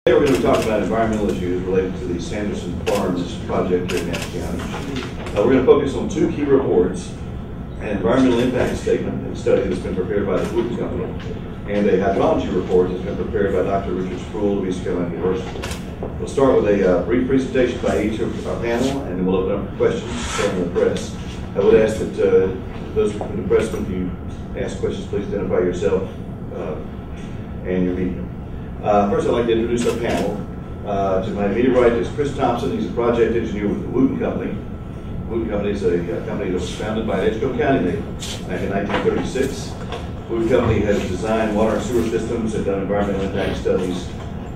Today we're going to be talking about environmental issues related to the Sanderson Farms project here in Nash County. We're going to focus on two key reports: an environmental impact statement, a study that's been prepared by the Wooten Company, and a hydrology report that's been prepared by Dr. Richard Sproul of East Carolina University. We'll start with a brief presentation by each of our panel, and then we'll open up for questions from the press. I would ask that those from the press, when you ask questions, please identify yourself and your medium. First, I'd like to introduce our panel. To my immediate right is Chris Thompson. He's a project engineer with the Wooten Company. The Wooten Company is a company that was founded by an Edgecombe County native back in 1936. The Wooten Company has designed water and sewer systems and done environmental impact studies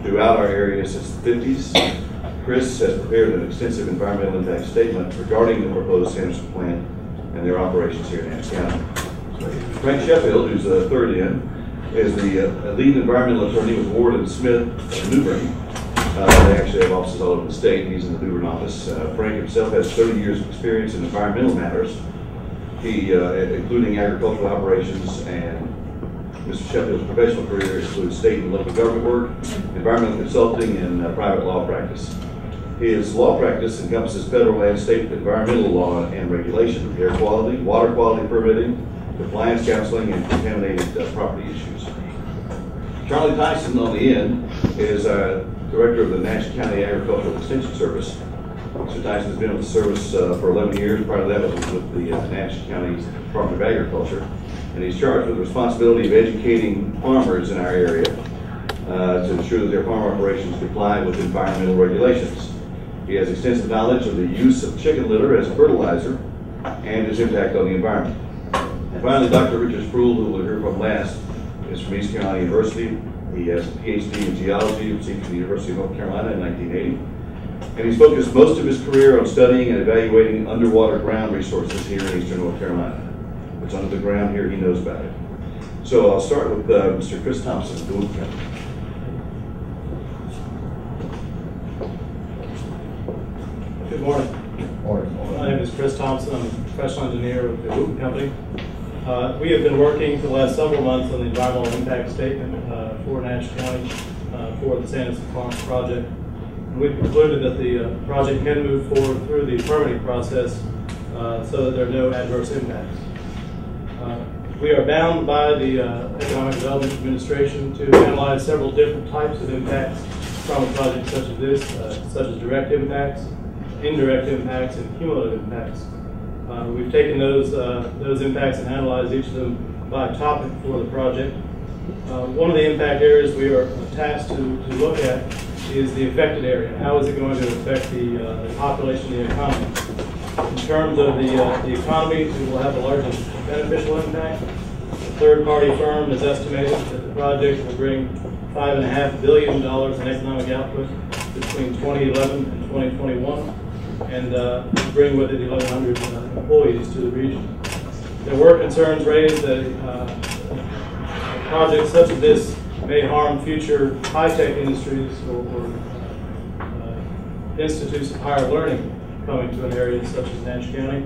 throughout our area since the 50s. Chris has prepared an extensive environmental impact statement regarding the proposed Sanderson plant and their operations here in Nash County. Frank Sheffield, who's third in, is the lead environmental attorney with Ward and Smith of New Bern. They actually have offices all over the state, and he's in the New Bern office. Frank himself has 30 years of experience in environmental matters, including agricultural operations, and Mr. Sheffield's professional career includes state and local government work, environmental consulting, and private law practice. His law practice encompasses federal and state environmental law and regulation, air quality, water quality permitting, compliance counseling, and contaminated property issues. Charlie Tyson on the end is director of the Nash County Agricultural Extension Service. Mr. Tyson has been with the service for 11 years. Prior to that, was with the Nash County Department of Agriculture, and he's charged with the responsibility of educating farmers in our area to ensure that their farm operations comply with environmental regulations. He has extensive knowledge of the use of chicken litter as a fertilizer and its impact on the environment. And finally, Dr. Richard Sproul, who we'll hear from last, is from East Carolina University. He has a PhD in geology, received from the University of North Carolina in 1980. And he's focused most of his career on studying and evaluating underwater ground resources here in eastern North Carolina. What's under the ground here, he knows about it. So I'll start with Mr. Chris Thompson of the Wooten Company. Good morning. Morning. My name is Chris Thompson. I'm a professional engineer with the Wooten Company. We have been working for the last several months on the environmental impact statement for Nash County for the Sanderson Farms project. And we've concluded that the project can move forward through the permitting process so that there are no adverse impacts. We are bound by the Economic Development Administration to analyze several different types of impacts from a project such as this, such as direct impacts, indirect impacts, and cumulative impacts. We've taken those impacts and analyzed each of them by topic for the project. One of the impact areas we are tasked to look at is the affected area. How is it going to affect the population, the economy? In terms of the economy, it will have the largest beneficial impact. A third-party firm has estimated that the project will bring $5.5 billion in economic output between 2011 and 2021. And bring with it 1,100 employees to the region. There were concerns raised that a project such as this may harm future high-tech industries or institutes of higher learning coming to an area such as Nash County.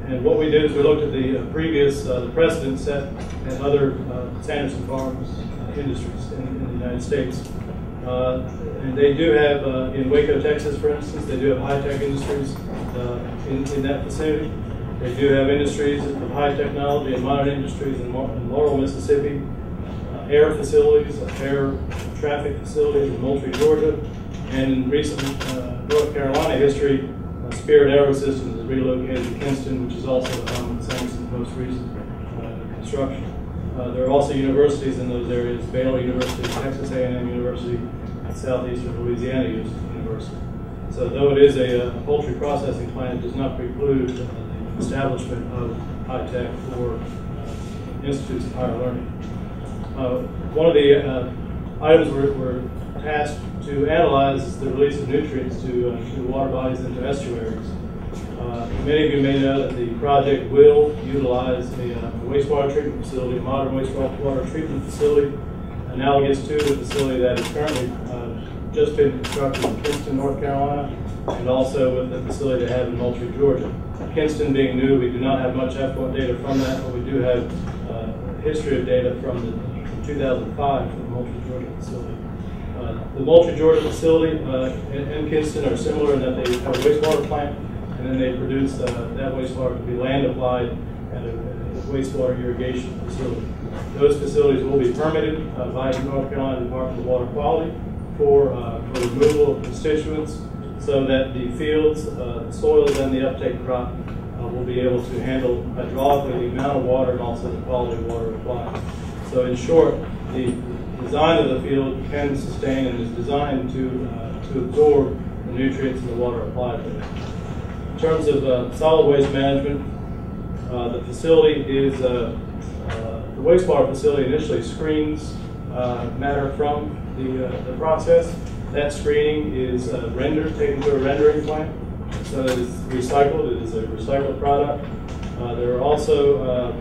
And what we did is we looked at the previous the precedent set at other Sanderson Farms industries in the United States. And they do have, in Waco, Texas, for instance, they do have high-tech industries in that vicinity. They do have industries of high technology and modern industries in Laurel, Mississippi, air facilities, air traffic facilities in Moultrie, Georgia, and in recent North Carolina history, Spirit Aerosystems is relocated to Kinston, which is also the home of Sanderson's most recent construction. There are also universities in those areas: Baylor University, Texas A&M University, and Southeastern Louisiana University. So though it is a poultry processing plant, it does not preclude the establishment of high-tech or institutes of higher learning. One of the items we're tasked to analyze is the release of nutrients to water bodies into estuaries. Many of you may know that the project will utilize a wastewater treatment facility, a modern wastewater treatment facility, analogous to the facility that is currently just been constructed in Kinston, North Carolina, and also with the facility they have in Moultrie, Georgia. Kinston being new, we do not have much effluent data from that, but we do have a history of data from the 2005 from the Moultrie, Georgia facility. The Moultrie, Georgia facility and Kinston are similar in that they have a wastewater plant, and then they produce that wastewater to be land applied at a wastewater irrigation facility. Those facilities will be permitted by the North Carolina Department of Water Quality for removal of constituents, so that the fields, the soils, and the uptake crop will be able to handle hydraulically the amount of water and also the quality of water applied. So in short, the design of the field can sustain and is designed to absorb the nutrients and the water applied to it. In terms of solid waste management, the facility is, the wastewater facility initially screens matter from the process. That screening is rendered, taken to a rendering plant, so it is recycled. It is a recycled product. There are also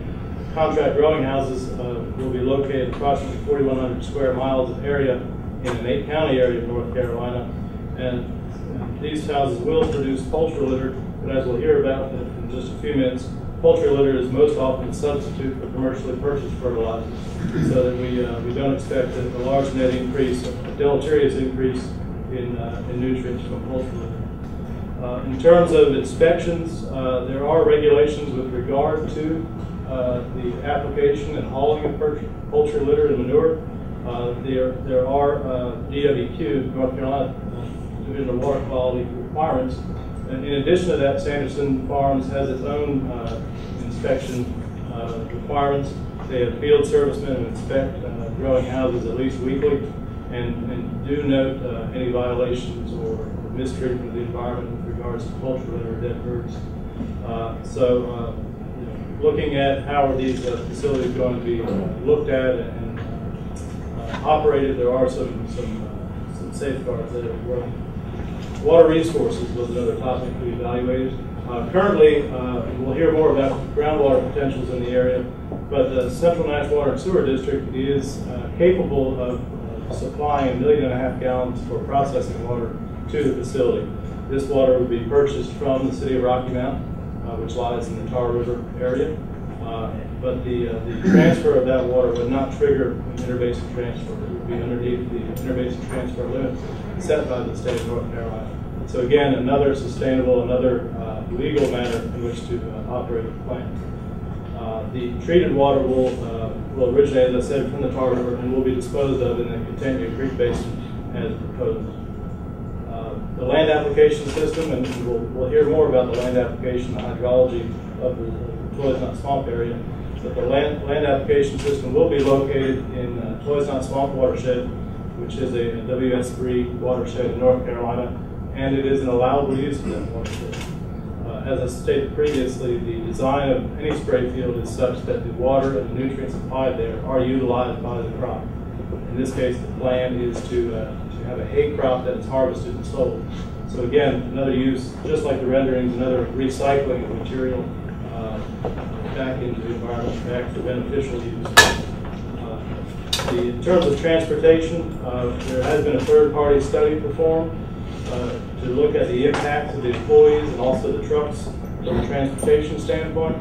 contract growing houses will be located approximately 4,100 square miles of area in an 8-county area of North Carolina, and these houses will produce poultry litter. But as we'll hear about in just a few minutes, poultry litter is most often a substitute for commercially purchased fertilizers, so that we don't expect a large net increase, a deleterious increase in nutrients from poultry litter. In terms of inspections, there are regulations with regard to the application and hauling of poultry litter and manure. There are DWQ, North Carolina Division of Water Quality requirements. And in addition to that, Sanderson Farms has its own inspection requirements. They have field servicemen who inspect growing houses at least weekly, and do note any violations or mistreatment of the environment with regards to poultry litter or dead birds. Looking at how are these facilities going to be looked at and operated, there are some safeguards that are working. Water resources was another topic we evaluated. Currently, we'll hear more about groundwater potentials in the area, but the Central Nash Water and Sewer District is capable of supplying 1.5 million gallons for processing water to the facility. This water would be purchased from the city of Rocky Mount, which lies in the Tar River area, but the transfer of that water would not trigger an interbasin transfer. It would be underneath the interbasin transfer limits set by the state of North Carolina. So again, another sustainable, another legal manner in which to operate the plant. The treated water will originate, as I said, from the Tar River and will be disposed of in the Catania Creek Basin as proposed. The land application system, and we'll hear more about the land application, the hydrology of the Toys Not Swamp area, but the land application system will be located in Toys Not Swamp watershed, which is a WS3 watershed in North Carolina, and it is an allowable use of that watershed. As I stated previously, the design of any spray field is such that the water and the nutrients applied there are utilized by the crop. In this case, the plan is to have a hay crop that is harvested and sold. So again, another use, just like the renderings, another recycling of material back into the environment, back for beneficial use. In terms of transportation, there has been a third-party study performed to look at the impacts of the employees and also the trucks from a transportation standpoint.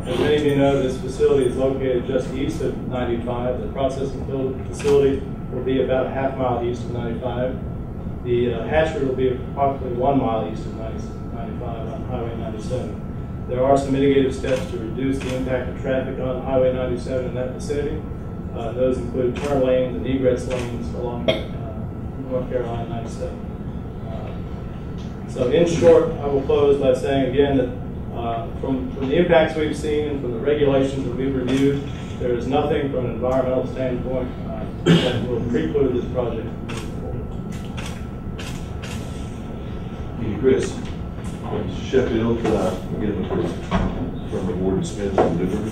As many of you know, this facility is located just east of 95. The processing facility will be about a half mile east of 95. The hatchery will be approximately 1 mile east of 95 on Highway 97. There are some mitigative steps to reduce the impact of traffic on Highway 97 in that vicinity. Those include turn lanes and egress lanes along North Carolina 97. So in short, I will close by saying again that from the impacts we've seen and from the regulations that we've reviewed, there is nothing from an environmental standpoint that will preclude this project. Thank you, Chris. Mr. Sheffield, again, from the Warden Smith and Newbern.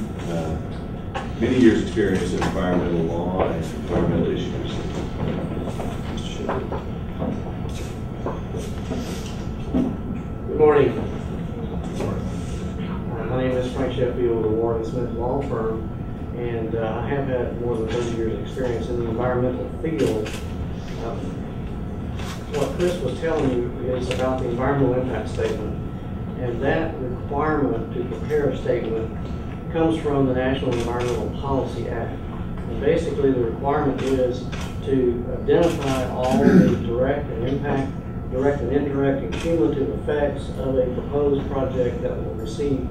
Many years' experience in environmental law and environmental issues. Mr. Sheffield. Good morning. My name is Frank Sheffield of the Warden Smith Law Firm, and I have had more than 30 years' experience in the environmental field. What Chris was telling you is about the environmental impact statement, and that requirement to prepare a statement comes from the National Environmental Policy Act. And basically the requirement is to identify all the direct and indirect and cumulative effects of a proposed project that will receive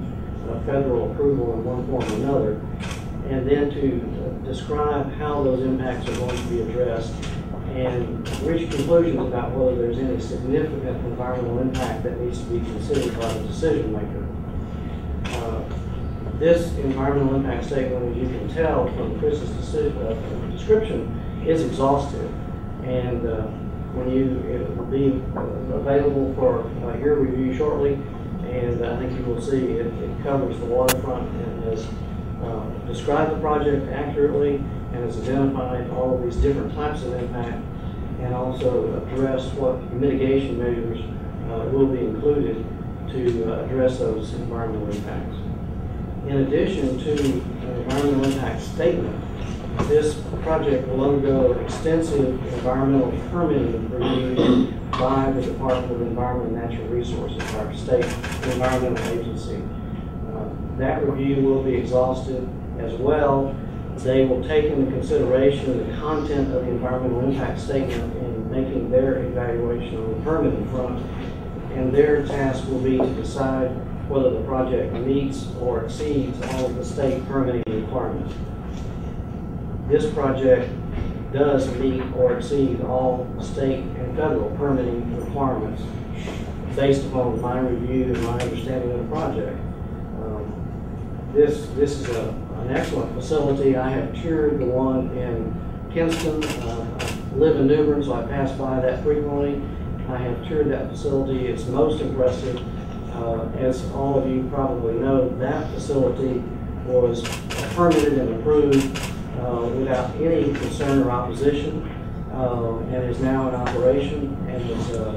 federal approval in one form or another, and then to describe how those impacts are going to be addressed and reach conclusions about whether there's any significant environmental impact that needs to be considered by the decision maker. This environmental impact statement, as you can tell from Chris's description, is exhaustive, and it will be available for your review shortly, and I think you will see it covers the waterfront and has described the project accurately and has identified all of these different types of impact, and also addressed what mitigation measures will be included to address those environmental impacts. In addition to an environmental impact statement, this project will undergo extensive environmental permitting review by the Department of Environment and Natural Resources, our state environmental agency. That review will be exhaustive as well. They will take into consideration the content of the environmental impact statement in making their evaluation on the permitting front, and their task will be to decide whether the project meets or exceeds all of the state permitting requirements. This project does meet or exceed all state and federal permitting requirements based upon my review and my understanding of the project. This is an excellent facility. I have toured the one in Kinston. I live in New Bern, so I pass by that frequently. I have toured that facility. It's most impressive. As all of you probably know, that facility was permitted and approved without any concern or opposition, and is now in operation, and is a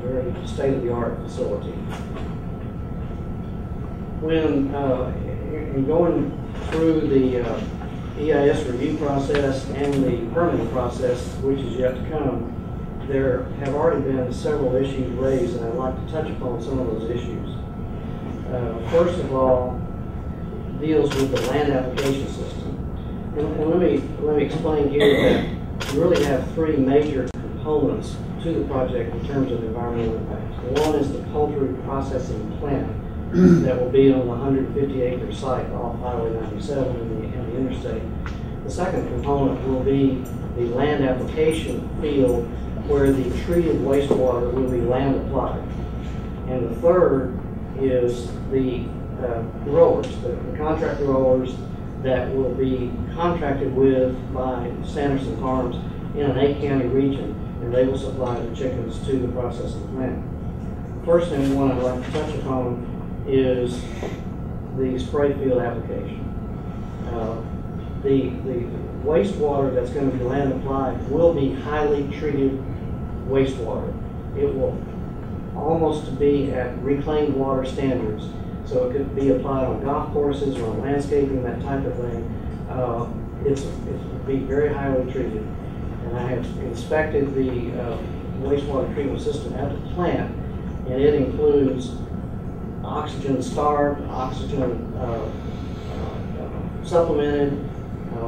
very state-of-the-art facility. When in going through the EIS review process and the permitting process, which is yet to come, there have already been several issues raised, and I'd like to touch upon some of those issues. First of all, deals with the land application system. And let me explain here that we really have three major components to the project in terms of environmental impacts. One is the poultry processing plant that will be on the 150-acre site off Highway 97 and the interstate. The second component will be the land application field where the treated wastewater will be land applied. And the third is the growers, the contract growers that will be contracted with by Sanderson Farms in an 8-county region, and they will supply the chickens to the processing plant. First thing one I'd like to touch upon is the spray field application. The wastewater that's going to be land applied will be highly treated wastewater. It will almost be at reclaimed water standards. So it could be applied on golf courses or on landscaping, that type of thing. It will be very highly treated. And I have inspected the wastewater treatment system at the plant, and it includes oxygen starved, oxygen supplemented,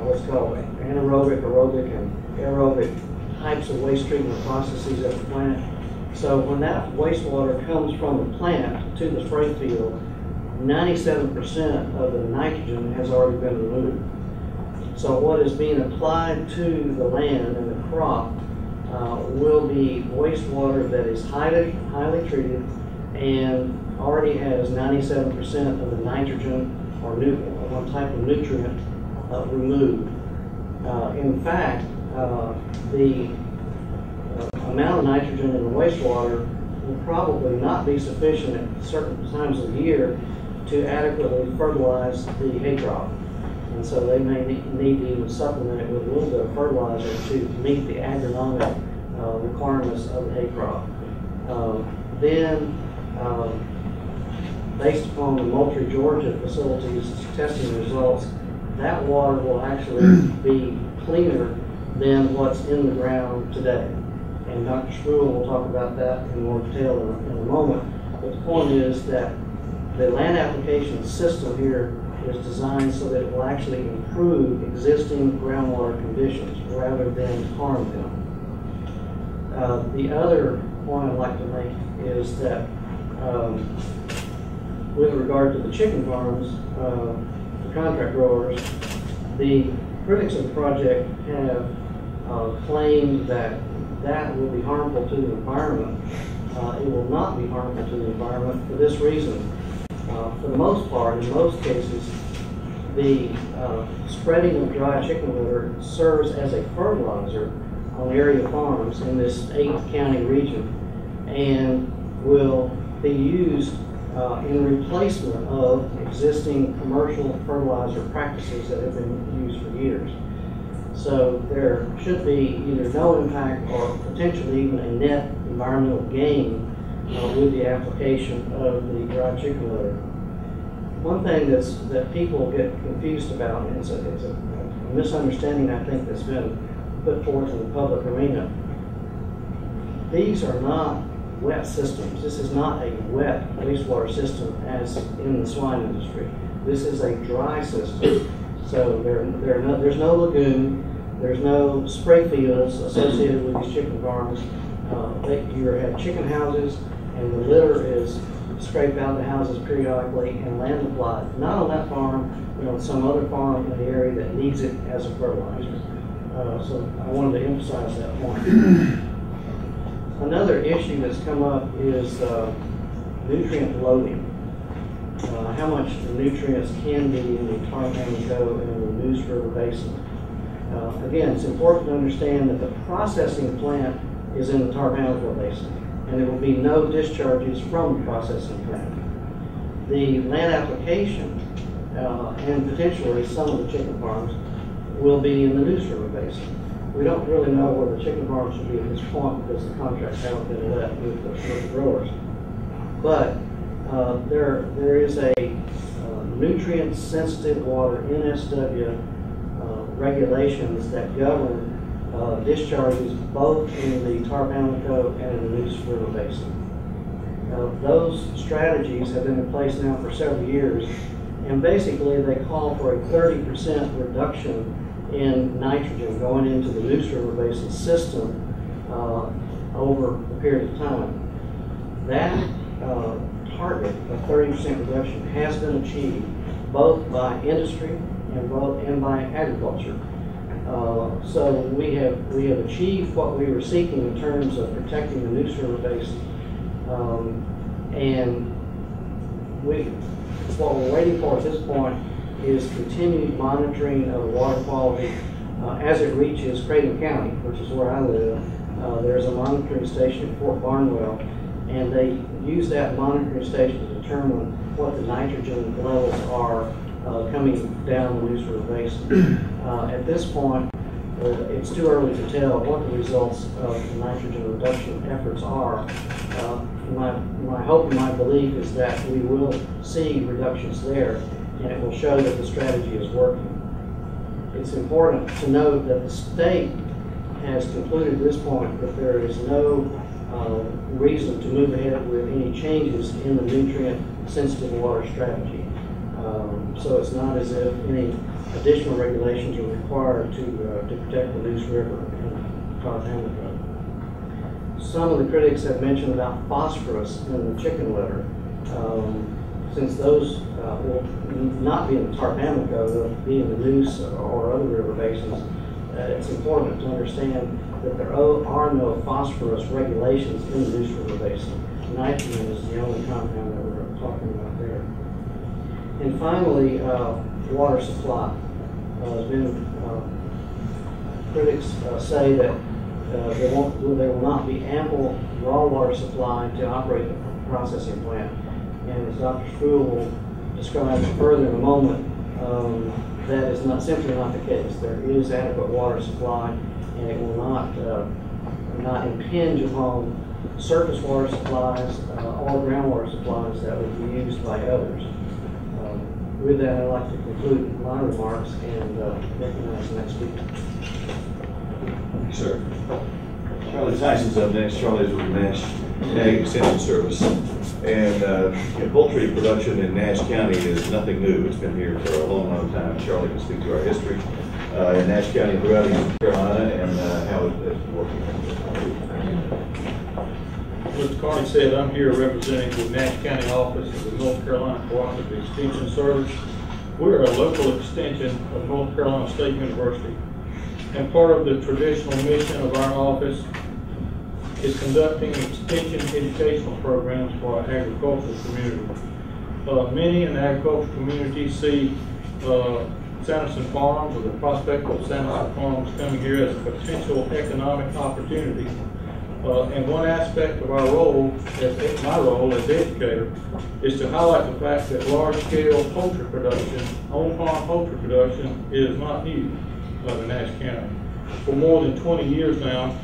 what's called anaerobic, aerobic, and aerobic types of waste treatment processes at the plant. So when that wastewater comes from the plant to the spray field, 97% of the nitrogen has already been removed. So what is being applied to the land and the crop will be wastewater that is highly treated and already has 97% of the nitrogen or one type of nutrient removed. In fact, the amount of nitrogen in the wastewater will probably not be sufficient at certain times of the year to adequately fertilize the hay crop. And so they may need to even supplement it with a little bit of fertilizer to meet the agronomic requirements of the hay crop. Based upon the Moultrie, Georgia facility's testing results, that water will actually be cleaner than what's in the ground today. And Dr. Spruill will talk about that in more detail in a moment. But the point is that the land application system here is designed so that it will actually improve existing groundwater conditions rather than harm them. The other point I'd like to make is that with regard to the chicken farms, the contract growers, the critics of the project have claimed that that will be harmful to the environment. It will not be harmful to the environment for this reason. For the most part, in most cases, the spreading of dry chicken litter serves as a fertilizer on area farms in this 8-county region and will be used in replacement of existing commercial fertilizer practices that have been used for years. So there should be either no impact or potentially even a net environmental gain with the application of the dry chicken litter. One thing that people get confused about, and it's a misunderstanding I think that's been put forth in the public arena. These are not wet systems. This is not a wet wastewater system as in the swine industry. This is a dry system. So there's no lagoon, there's no spray fields associated with these chicken farms. You have chicken houses, and the litter is scraped out of the houses periodically and land applied. Not on that farm, but on some other farm in the area that needs it as a fertilizer. So I wanted to emphasize that point. Another issue that's come up is nutrient loading. How much nutrients can be in the Tarpanico and the Neuse River Basin. Again, it's important to understand that the processing plant is in the Tarpanico Basin, and there will be no discharges from the processing plant. The land application and potentially some of the chicken farms will be in the Neuse River Basin. We don't really know where the chicken farms should be at this point because the contracts haven't been let with the growers. But there is a nutrient-sensitive water NSW regulations that govern discharges both in the Tarpanico and in the Neuse River Basin. Those strategies have been in place now for several years, and basically they call for a 30% reduction in nitrogen going into the Neuse River Basin system over a period of time. That target of 30% reduction has been achieved both by industry and by agriculture. So we have achieved what we were seeking in terms of protecting the Neuse River Basin, and what we're waiting for at this point is continued monitoring of water quality as it reaches Creighton County, which is where I live. There's a monitoring station at Fort Barnwell, and they use that monitoring station to determine what the nitrogen levels are coming down the Neuse River Basin. At this point, it's too early to tell what the results of the nitrogen reduction efforts are. My hope and my belief is that we will see reductions there, and it will show that the strategy is working. It's important to note that the state has concluded at this point that there is no reason to move ahead with any changes in the nutrient-sensitive water strategy. So it's not as if any additional regulations are required to protect the Neuse River and Tarpanico. Some of the critics have mentioned about phosphorus in the chicken litter. Since those will not be in the Tarpanico, they'll be in the Neuse or other river basins, it's important to understand that there are no phosphorus regulations in the Neuse River Basin. Nitrogen is the only compound that we're talking about there. And finally, water supply. Critics say that there will not be ample raw water supply to operate the processing plant. And as Dr. Spruill will describe further in a moment, that is simply not the case. There is adequate water supply, and it will not impinge upon surface water supplies or groundwater supplies that would be used by others. With that, I'd like to conclude my remarks and recognize the next speaker. Thank you, sir. Charlie Tyson's up next. Charlie's with Mesh. Ag Extension Service. And poultry production in Nash County is nothing new. It's been here for a long, long time. Charlie can speak to our history in Nash County throughout East Carolina and how it's working. Mr. Carney said, I'm here representing the Nash County office of the North Carolina Cooperative Extension Service. We're a local extension of North Carolina State University. And part of the traditional mission of our office is conducting extension educational programs for our agricultural community. Many in the agricultural community see Sanderson Farms, or the prospect of Sanderson Farms, coming here as a potential economic opportunity. And one aspect of our role, my role as educator, is to highlight the fact that large-scale poultry production, on-farm poultry production, is not new in Nash County. For more than 20 years now,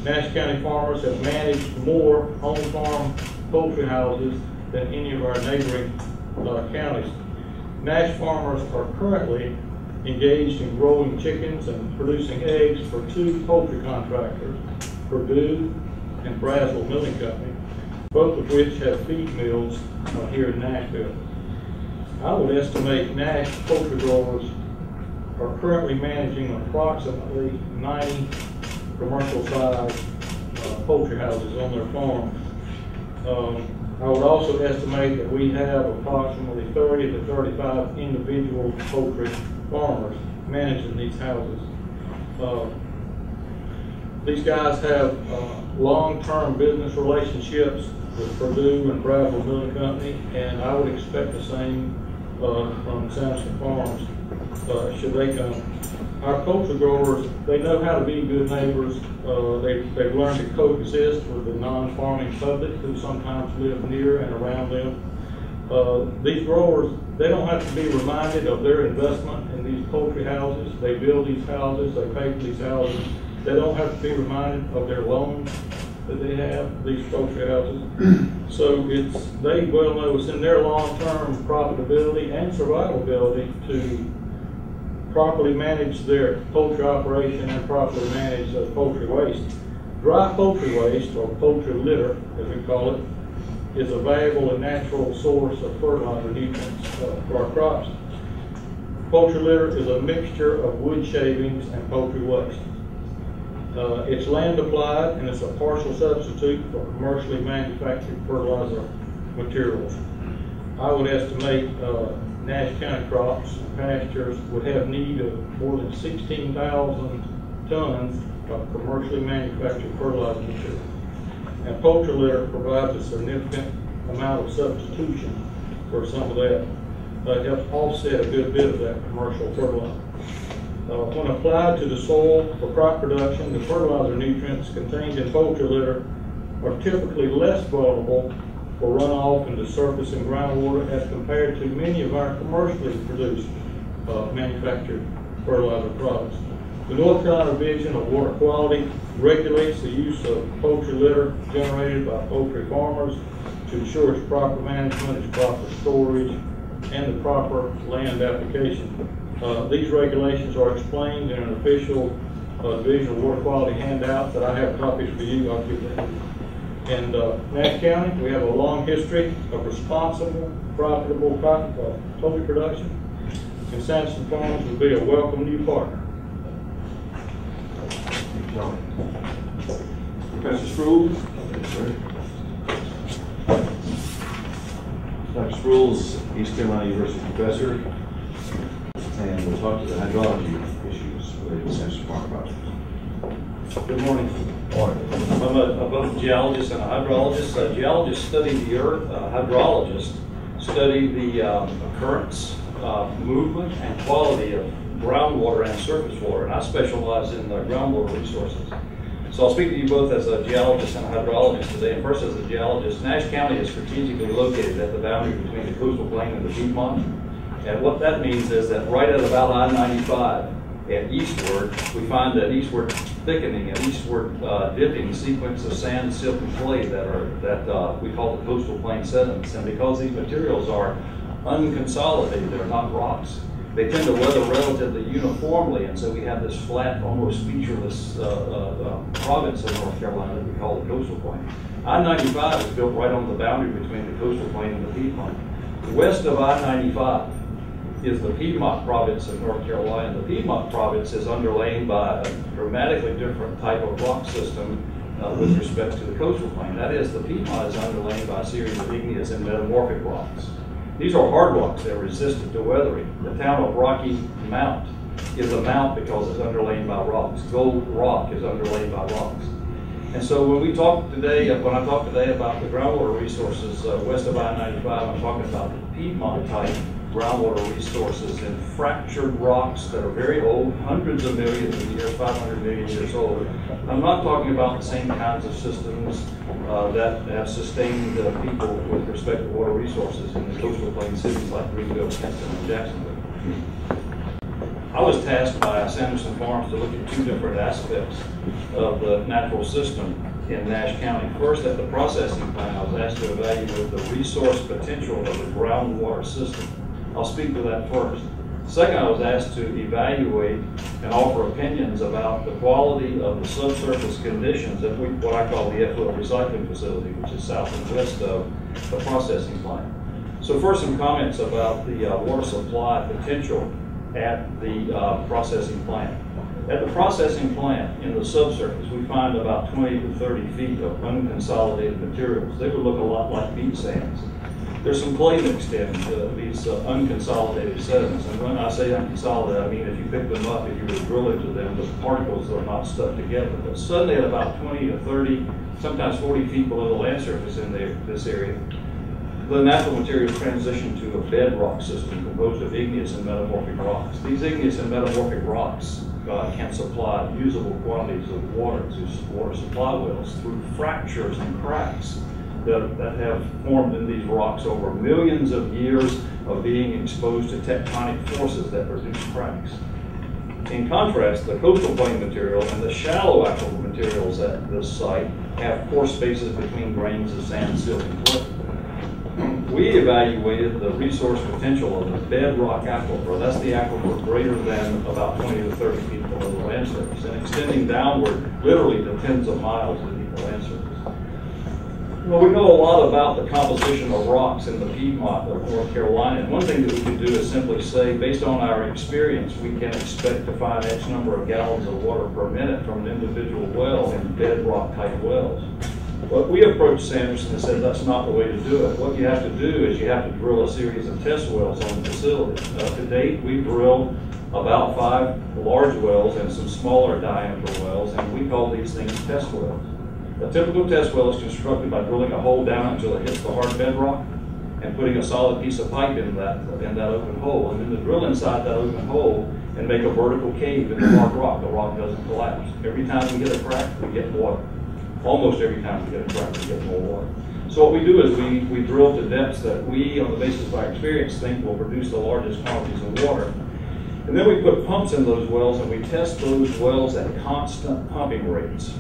Nash County farmers have managed more on-farm poultry houses than any of our neighboring counties. Nash farmers are currently engaged in growing chickens and producing eggs for 2 poultry contractors, Purdue and Braswell Milling Company, both of which have feed mills here in Nashville. I would estimate Nash poultry growers are currently managing approximately 90 commercial-sized poultry houses on their farm. I would also estimate that we have approximately 30 to 35 individual poultry farmers managing these houses. These guys have long-term business relationships with Purdue and Braswell Milling Company, and I would expect the same from Sanderson Farms should they come. Our poultry growers, they know how to be good neighbors. They've learned to coexist with the non-farming public who sometimes live near and around them. These growers, they don't have to be reminded of their investment in these poultry houses. They build these houses, they pay for these houses. They don't have to be reminded of their loans that they have, these poultry houses. So they well know it's in their long-term profitability and survivability to properly manage their poultry operation and properly manage poultry waste. Dry poultry waste, or poultry litter, as we call it, is a valuable and natural source of fertilizer nutrients for our crops. Poultry litter is a mixture of wood shavings and poultry waste. It's land applied, and it's a partial substitute for commercially manufactured fertilizer materials. I would estimate Nash County crops and pastures would have need of more than 16,000 tons of commercially manufactured fertilizer material. And poultry litter provides a significant amount of substitution for some of that. It helps offset a good bit of that commercial fertilizer. When applied to the soil for crop production, the fertilizer nutrients contained in poultry litter are typically less vulnerable for runoff into surface and groundwater as compared to many of our commercially produced manufactured fertilizer products. The North Carolina Division of Water Quality regulates the use of poultry litter generated by poultry farmers to ensure its proper management, its proper storage, and the proper land application. These regulations are explained in an official Division of Water Quality handout that I have copies for you. I'll give that. In Nash County, we have a long history of responsible, profitable poultry production, and Sanderson Farms will be a welcome new partner. Professor Spruill. Yes, sir. Dr. Spruill's East Carolina University professor, and we'll talk to the hydrology issues related to Sanderson Farm project. Good morning. I'm both a geologist and a hydrologist. Geologists study the earth. Hydrologists study the occurrence, movement, and quality of groundwater and surface water. And I specialize in groundwater resources. So I'll speak to you both as a geologist and a hydrologist today. And first, as a geologist, Nash County is strategically located at the boundary between the coastal plain and the Piedmont. And what that means is that right at about I-95 and eastward, we find that eastward thickening and eastward dipping sequence of sand, silt, and clay that we call the coastal plain sediments. And because these materials are unconsolidated, they're not rocks, They tend to weather relatively uniformly, and so we have this flat, almost featureless province of North Carolina that we call the coastal plain. I-95 is built right on the boundary between the coastal plain and the Piedmont. West of I-95 is the Piedmont province of North Carolina. The Piedmont province is underlain by a dramatically different type of rock system with respect to the coastal plain. That is, the Piedmont is underlain by a series of igneous and metamorphic rocks. These are hard rocks that are resistant to weathering. The town of Rocky Mount is a mount because it's underlain by rocks. Gold Rock is underlain by rocks. And so when I talk today about the groundwater resources west of I-95, I'm talking about the Piedmont type groundwater resources in fractured rocks that are very old, hundreds of millions of years, 500 million years old. I'm not talking about the same kinds of systems that have sustained people with respect to water resources in the coastal plain cities like Greenville, Kinston, and Jacksonville. I was tasked by Sanderson Farms to look at two different aspects of the natural system in Nash County. First, at the processing plant, I was asked to evaluate the resource potential of the groundwater system. I'll speak to that first. Second, I was asked to evaluate and offer opinions about the quality of the subsurface conditions at what I call the effluent recycling facility, which is south and west of the processing plant. So first, some comments about the water supply potential at the processing plant. At the processing plant, in the subsurface, we find about 20 to 30 feet of unconsolidated materials. They would look a lot like beach sands. There's some clay mixed in these unconsolidated sediments. And when I say unconsolidated, I mean if you pick them up, if you were to drill into them, the particles are not stuck together. But suddenly at about 20 to 30, sometimes 40 feet below the land surface in this area, the natural materials transition to a bedrock system composed of igneous and metamorphic rocks. These igneous and metamorphic rocks can supply usable quantities of water to water supply wells through fractures and cracks that have formed in these rocks over millions of years of being exposed to tectonic forces that produce cracks. In contrast, the coastal plain material and the shallow aquifer materials at this site have pore spaces between grains of sand, silt, and clay. We evaluated the resource potential of the bedrock aquifer. That's the aquifer greater than about 20 to 30 feet below the land surface and extending downward literally to tens of miles beneath the land surface. Well, we know a lot about the composition of rocks in the Piedmont of North Carolina, and one thing that we can do is simply say, based on our experience, we can expect to find X number of gallons of water per minute from an individual well in bedrock type wells. But we approached Sanderson and said that's not the way to do it. What you have to do is you have to drill a series of test wells on the facility. To date, we've drilled about 5 large wells and some smaller diameter wells, and we call these things test wells. A typical test well is constructed by drilling a hole down until it hits the hard bedrock and putting a solid piece of pipe in that open hole, and then to drill inside that open hole and make a vertical cave in the hard rock. The rock doesn't collapse. Every time we get a crack, we get water. Almost every time we get a crack, we get more water. So what we do is we drill to depths that we, on the basis of our experience, think will produce the largest quantities of water. And then we put pumps in those wells and we test those wells at constant pumping rates.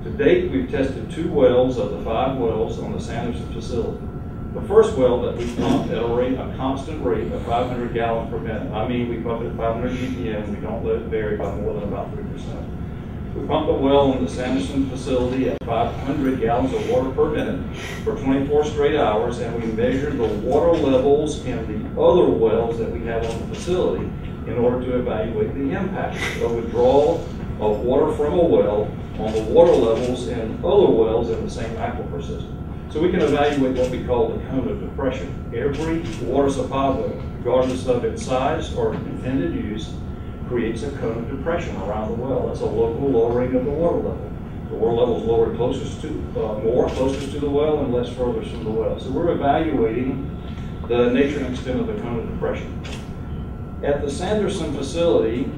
To date, we've tested 2 wells of the 5 wells on the Sanderson facility. The first well that we pumped at a constant rate of 500 gallons per minute. I mean, we pump it at 500 GPM. We don't let it vary by more than about 3%. We pumped a well in the Sanderson facility at 500 gallons of water per minute for 24 straight hours, and we measured the water levels in the other wells that we have on the facility in order to evaluate the impact of withdrawal of water from a well on the water levels in other wells in the same aquifer system. So we can evaluate what we call the cone of depression. Every water supply well, regardless of its size or intended use, creates a cone of depression around the well. That's a local lowering of the water level. The water level is lowered closest to the well and less further from the well. So we're evaluating the nature and extent of the cone of depression. At the Sanderson facility,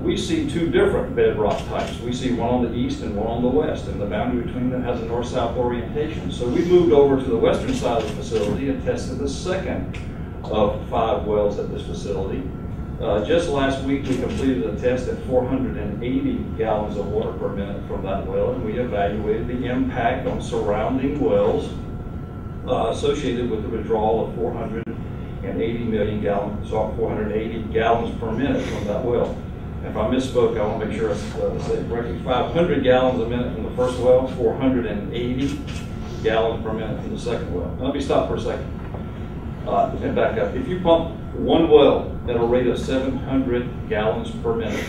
we see 2 different bedrock types. We see one on the east and one on the west, and the boundary between them has a north-south orientation. So we moved over to the western side of the facility and tested the second of 5 wells at this facility. Just last week, we completed a test at 480 gallons of water per minute from that well, and we evaluated the impact on surrounding wells associated with the withdrawal of 400 480 million gallons, 480 gallons per minute from that well. If I misspoke, I want to make sure I say it correctly. 500 gallons a minute from the first well, 480 gallons per minute from the second well. Now, let me stop for a second and back up. If you pump one well at a rate of 700 gallons per minute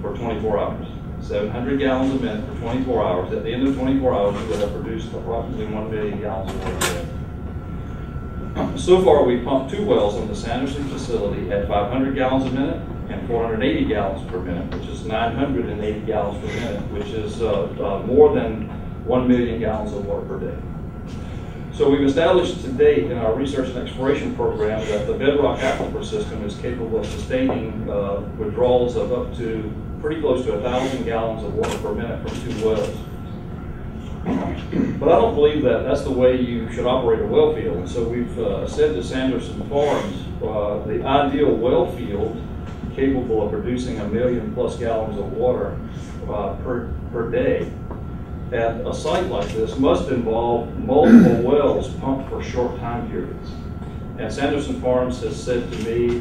for 24 hours, 700 gallons a minute for 24 hours, at the end of 24 hours, you would have produced approximately 1 million gallons of water. So far, we pumped 2 wells on the Sanderson facility at 500 gallons a minute and 480 gallons per minute, which is 980 gallons per minute, which is more than 1 million gallons of water per day. So we've established to date in our research and exploration program that the bedrock aquifer system is capable of sustaining withdrawals of up to pretty close to 1,000 gallons of water per minute from 2 wells. But I don't believe that that's the way you should operate a well field. And so we've said to Sanderson Farms, the ideal well field capable of producing 1 million+ gallons of water per day at a site like this must involve multiple wells pumped for short time periods. And Sanderson Farms has said to me,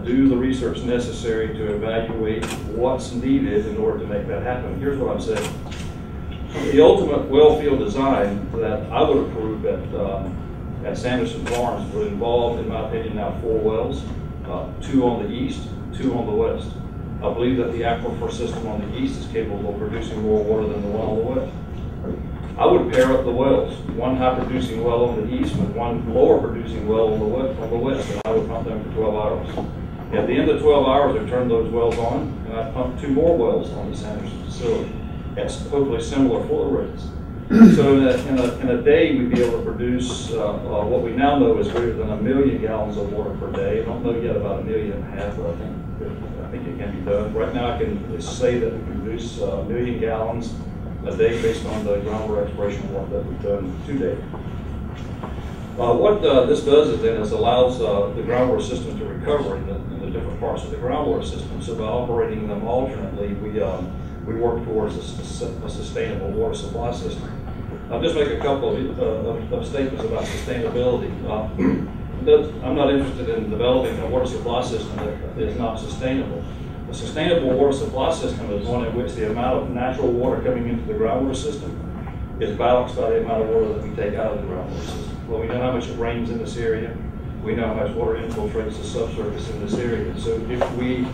do the research necessary to evaluate what's needed in order to make that happen. Here's what I'm saying. The ultimate well field design that I would approve at Sanderson Farms would involve, in my opinion, now 4 wells, 2 on the east, 2 on the west. I believe that the aquifer system on the east is capable of producing more water than the one on the west. I would pair up the wells, 1 high producing well on the east with 1 lower producing well on the west, and I would pump them for 12 hours. At the end of 12 hours, I turn those wells on, and I pump 2 more wells on the Sanderson facility at hopefully similar flow rates. So in a day, we'd be able to produce what we now know is greater than 1 million gallons of water per day. I don't know yet about 1.5 million, but I think it can be done. Right now, I can say that we can produce 1 million gallons a day based on the groundwater exploration work that we've done to date. What this does is then allows the groundwater system to recover in the different parts of the groundwater system. So by operating them alternately, we work towards a sustainable water supply system. I'll just make a couple of statements about sustainability. I'm not interested in developing a water supply system that is not sustainable. A sustainable water supply system is one in which the amount of natural water coming into the groundwater system is balanced by the amount of water that we take out of the groundwater system. Well, we know how much it rains in this area. We know how much water infiltrates the subsurface in this area. So if we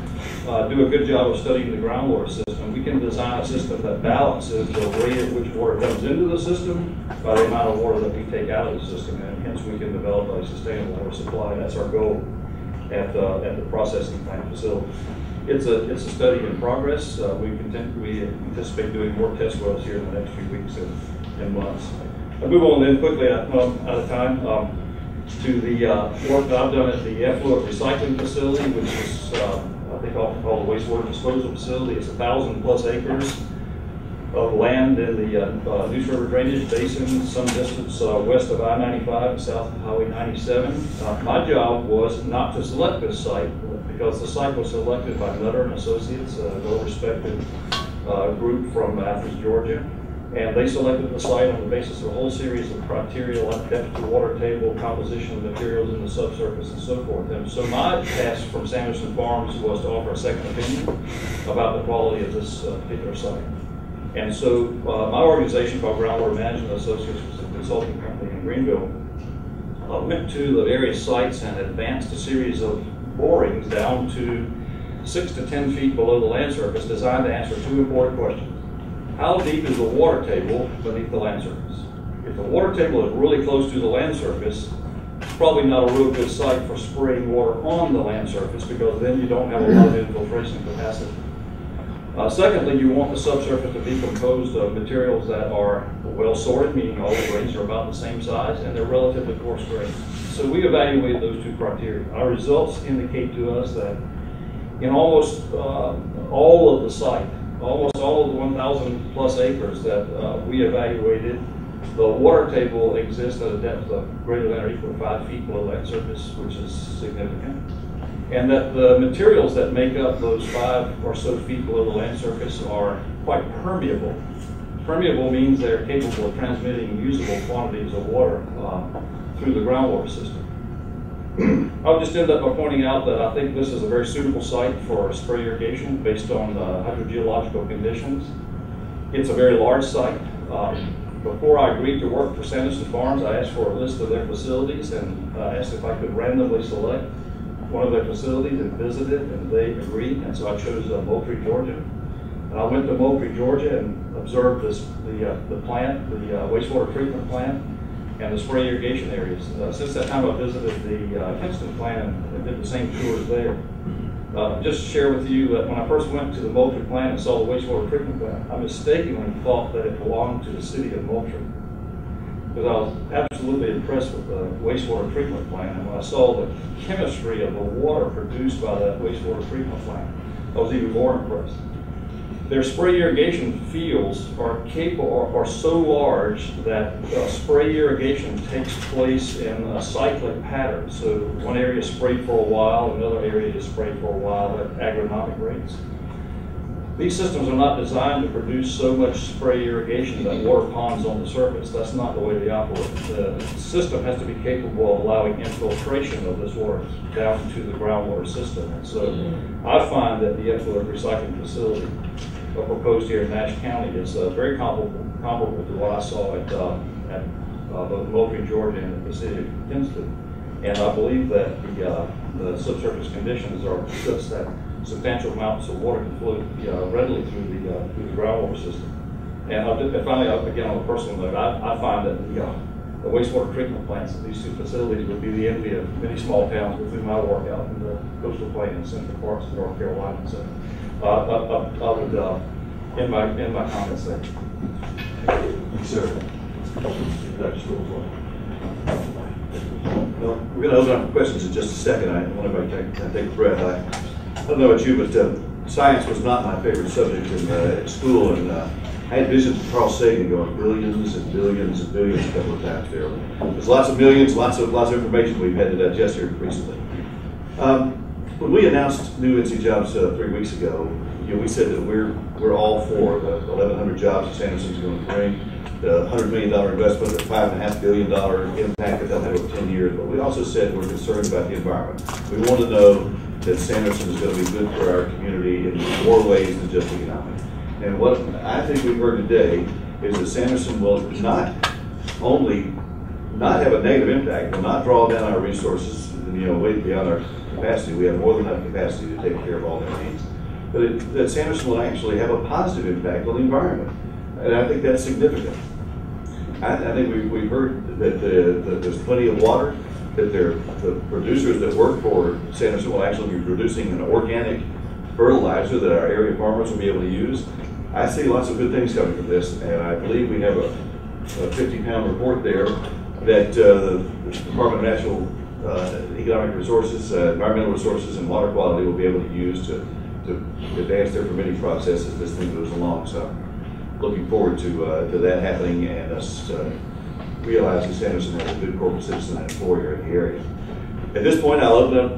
do a good job of studying the groundwater system, we can design a system that balances the rate at which water comes into the system by the amount of water that we take out of the system, and hence we can develop a sustainable water supply. That's our goal at the processing plant facility. It's a study in progress. We anticipate doing more test wells here in the next few weeks and months. I'll move on then quickly, out of time, to the work that I've done at the effluent recycling facility, which is I think often called the wastewater disposal facility. It's 1,000+ acres of land in the Neuse River drainage basin, some distance west of I-95 and south of Highway 97. My job was not to select this site, because the site was selected by Nutter and Associates, a well-respected group from Athens, Georgia. And they selected the site on the basis of a whole series of criteria like depth to water table, composition of materials in the subsurface, and so forth. And so my task from Sanderson Farms was to offer a second opinion about the quality of this particular site. And so my organization called Groundwater Management Associates, was a consulting company in Greenville, went to the various sites and advanced a series of borings down to 6 to 10 feet below the land surface, designed to answer 2 important questions. How deep is the water table beneath the land surface? If the water table is really close to the land surface, it's probably not a real good site for spraying water on the land surface, because then you don't have a lot of infiltration capacity. Secondly, you want the subsurface to be composed of materials that are well sorted, meaning all the grains are about the same size, and they're relatively coarse grains. So we evaluated those 2 criteria. Our results indicate to us that in almost all of the site, almost all of the 1,000+ acres that we evaluated, the water table exists at a depth of greater than or equal to 5 feet below land surface, which is significant. And that the materials that make up those 5 or so feet below the land surface are quite permeable. Permeable means they're capable of transmitting usable quantities of water through the groundwater system. I'll just end up by pointing out that I think this is a very suitable site for spray irrigation based on hydrogeological conditions. It's a very large site. Before I agreed to work for Sanderson Farms, I asked for a list of their facilities and asked if I could randomly select one of their facilities and visited, and they agreed, and so I chose Moultrie, Georgia. And I went to Moultrie, Georgia and observed the plant, the wastewater treatment plant, and the spray irrigation areas. Since that time I visited the Kinston plant and did the same tours there. Just to share with you that when I first went to the Moultrie plant and saw the wastewater treatment plant, I mistakenly thought that it belonged to the city of Moultrie, because I was absolutely impressed with the wastewater treatment plant. And when I saw the chemistry of the water produced by that wastewater treatment plant, I was even more impressed. Their spray irrigation fields are capable, are so large that spray irrigation takes place in a cyclic pattern. So one area is sprayed for a while, another area is sprayed for a while at agronomic rates. These systems are not designed to produce so much spray irrigation that water ponds on the surface. That's not the way they operate. The system has to be capable of allowing infiltration of this water down into the groundwater system. And so I find that the effluent recycling facility proposed here in Nash County is very comparable to what I saw at both Moultrie, Georgia, and the city of Kinston. And I believe that the subsurface conditions are such that substantial amounts of water can flow readily through the groundwater system. And finally, again, on a personal note, I find that the wastewater treatment plants at these two facilities would be the envy of many small towns with whom I work out in the coastal plain in Central Parks, North Carolina. So I would end my comments there. Thank you, sir. Well, we're going to open up for questions in just a second. I want everybody to take a breath. I don't know about you, but science was not my favorite subject in school, and I had visions of Carl Sagan going billions and billions and billions a couple of times there. There's lots of millions, lots of information we've had to digest here recently. When we announced new NC Jobs 3 weeks ago, we said that we're all for the 1,100 jobs that Sanderson's going to bring, the $100 million investment, the $5.5 billion impact that they'll have over 10 years. But we also said we're concerned about the environment. We want to know that Sanderson is going to be good for our community in more ways than just economic. And what I think we've heard today is that Sanderson will not only not have a negative impact, will not draw down our resources, way beyond our capacity. We have more than enough capacity to take care of all their needs. But that Sanderson will actually have a positive impact on the environment. And I think that's significant. I think we've heard that there's plenty of water, that the producers that work for Sanderson will actually be producing an organic fertilizer that our area farmers will be able to use. I see lots of good things coming from this, and I believe we have a 50-pound report there that the Department of Natural Economic Resources, Environmental Resources, and Water Quality will be able to use to advance their permitting process as this thing goes along. So looking forward to that happening and us realizing Sanderson has a good corporate citizen and employer in the area. At this point, I'll open up